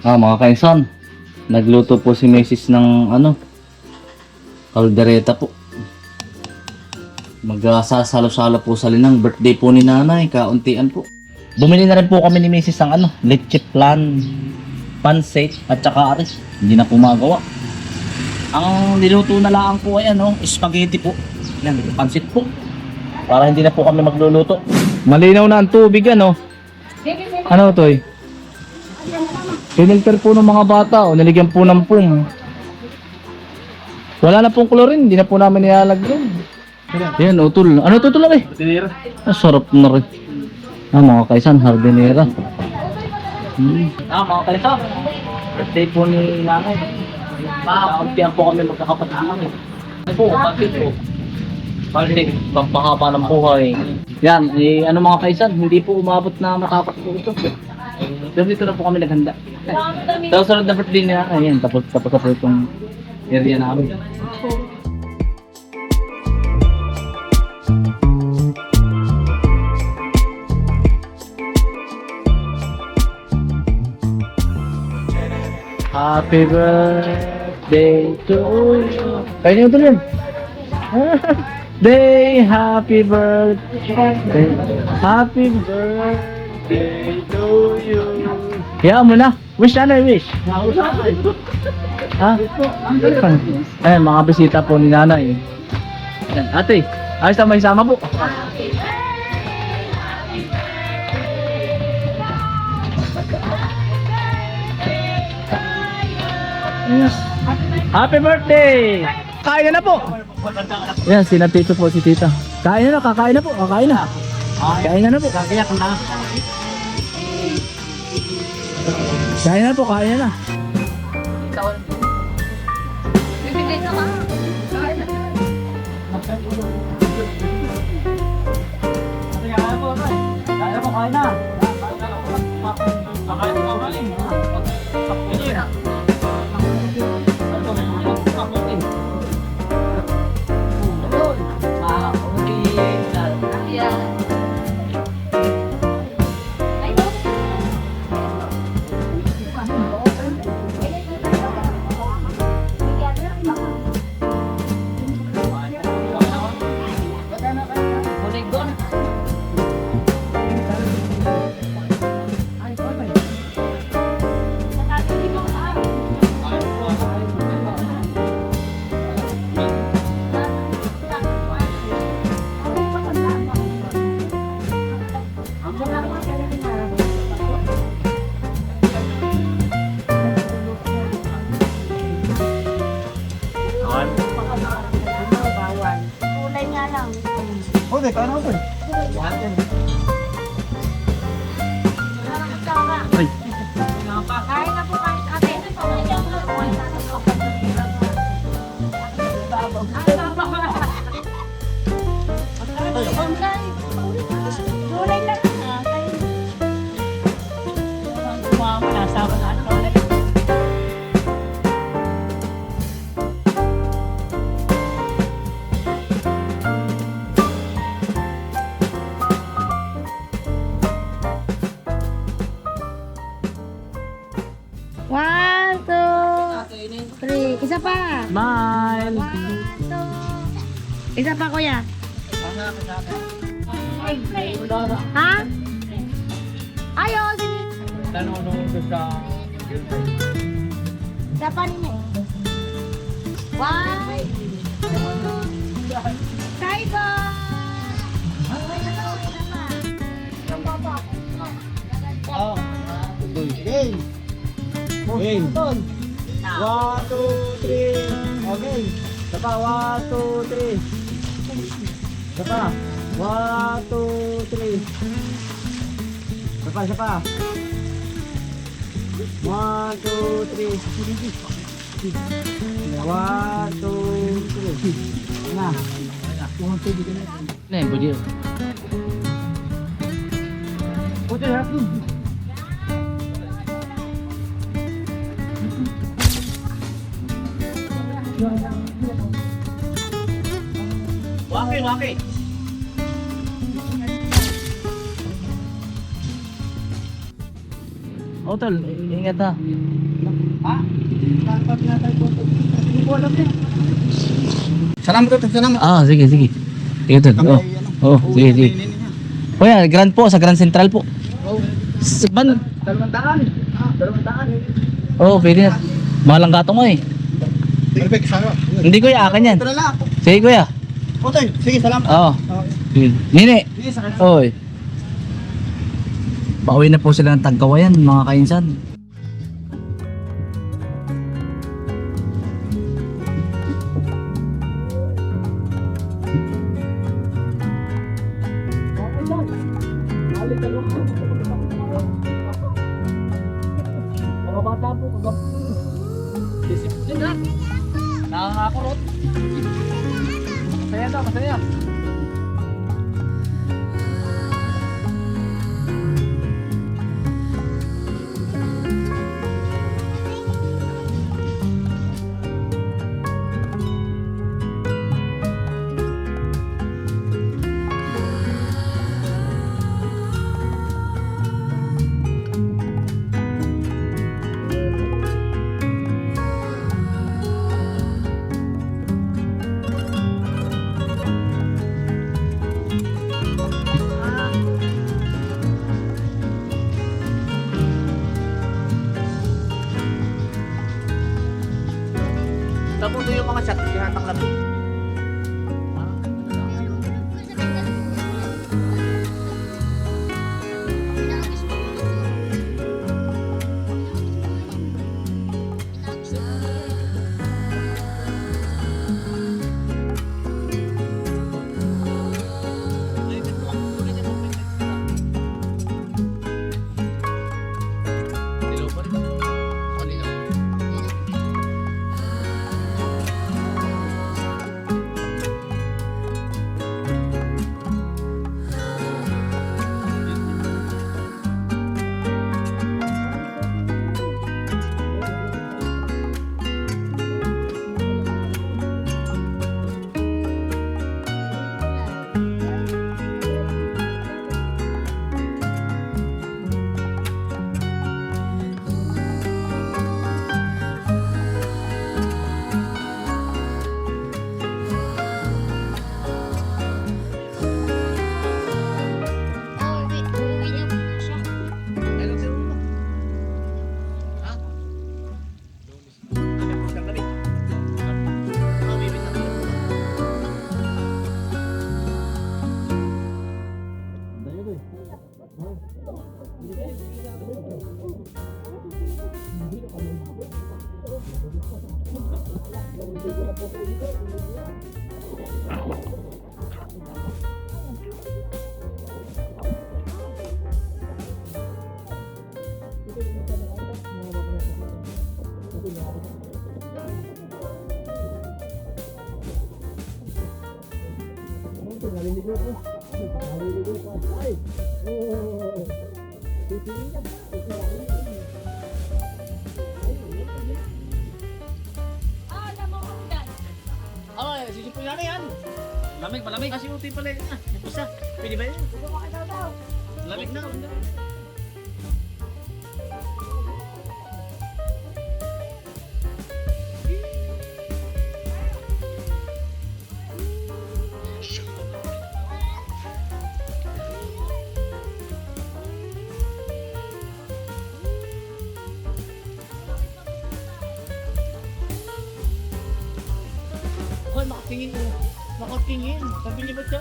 Mga kainsan, nagluto po si Mrs. ng kaldereta po. Magsasalo-salo po sa linang birthday po ni nanay, kauntian po. Bumili na rin po kami ni Mrs. ng leche flan, pancit at saka aris. Hindi na po magawa. Ang niluto na lang po ay spaghetti po. Yan, pancit po. Para hindi na po kami magluluto. Malinaw na ang tubig Ano to eh? Pinilter po ng mga bata niligyan po ng pum. Wala na pong chlorine, hindi na po namin nilalagyan. Yan, utol. Ano to lang eh? Hardinera. Sarap na rin. Mga kaisan, hardinera. Mga kaisan, birthday po ni nanay. Kauntian po kami magkakapatid namin. Bakit po? Balik, pampahaba ng buhay. Yan, mga kaisan, hindi po umabot na matapat po ito. Pero dito na po kami naghanda. Sa sunod na birthday niya, ayan, tapos na po itong area namin. Happy birthday to you. Kaya niyo ito rin. Happy birthday. Happy birthday to you. Kaya mo na. Wish wish. Ha? Ayan, mga bisita po ni nanay. Ayan, ate, ayos na may sama po. Ayan. Happy birthday! Kain na po! Ayan, sinatito po si tita. Kain na, kakain na po, kakain na. Kain na po. Kakayak na. Kain na po, kain na. Bibigay na ka. Kain na. Kulay nga lang. Okay, kain ako eh. Ay. Kain na po kain. Ate, kulay lang. One, two, three. Isa pa. Smile. One, two. Isa pa, kuya. Ha? Ayaw, sige. Isa pa nila eh. One, two, Kaigo! Okay. Okay. 1, 2, 3. Okay. Sapa, 1, 2, 3. Sapa. 1, 2, 3. Sapa, sapa. 1, 2, 3. 1, 2, 3. Na. Nah, yang budi. Putih ya. Waki, waki. Oh, tol, ingat ha. Ha? Dapat na tayo po. Hindi ko alam eh. Salamat ito, salamat. Ah, sige, sige. Ito, oh. Oh, sige, sige. Kuya, Grand po, sa Grand Central po. Oh, Man, 200. 200. oh, pwede na. Mahalang gato nga eh. Perfect, salamat. Hindi kuya, akin yan. Ito na lang ako. Sige kuya. Otoy, sige, salamat. Oo. Okay. Nini. Sige, sa kanya. Oy. Pauwi na po sila ng Tagkawayan, mga kainsan. Mga bata po, disiplina. Nakakakurot. Masaya daw, masaya. Tapos yung mga shot, tinatak lang. Oh, sisipin na yan. Lamig, malamig. Kasi uti pala yun. Yung isa. Pwede ba yun? Lamig na. Hoy, makatingin mo. Makatingin. Sabi niya ba siya?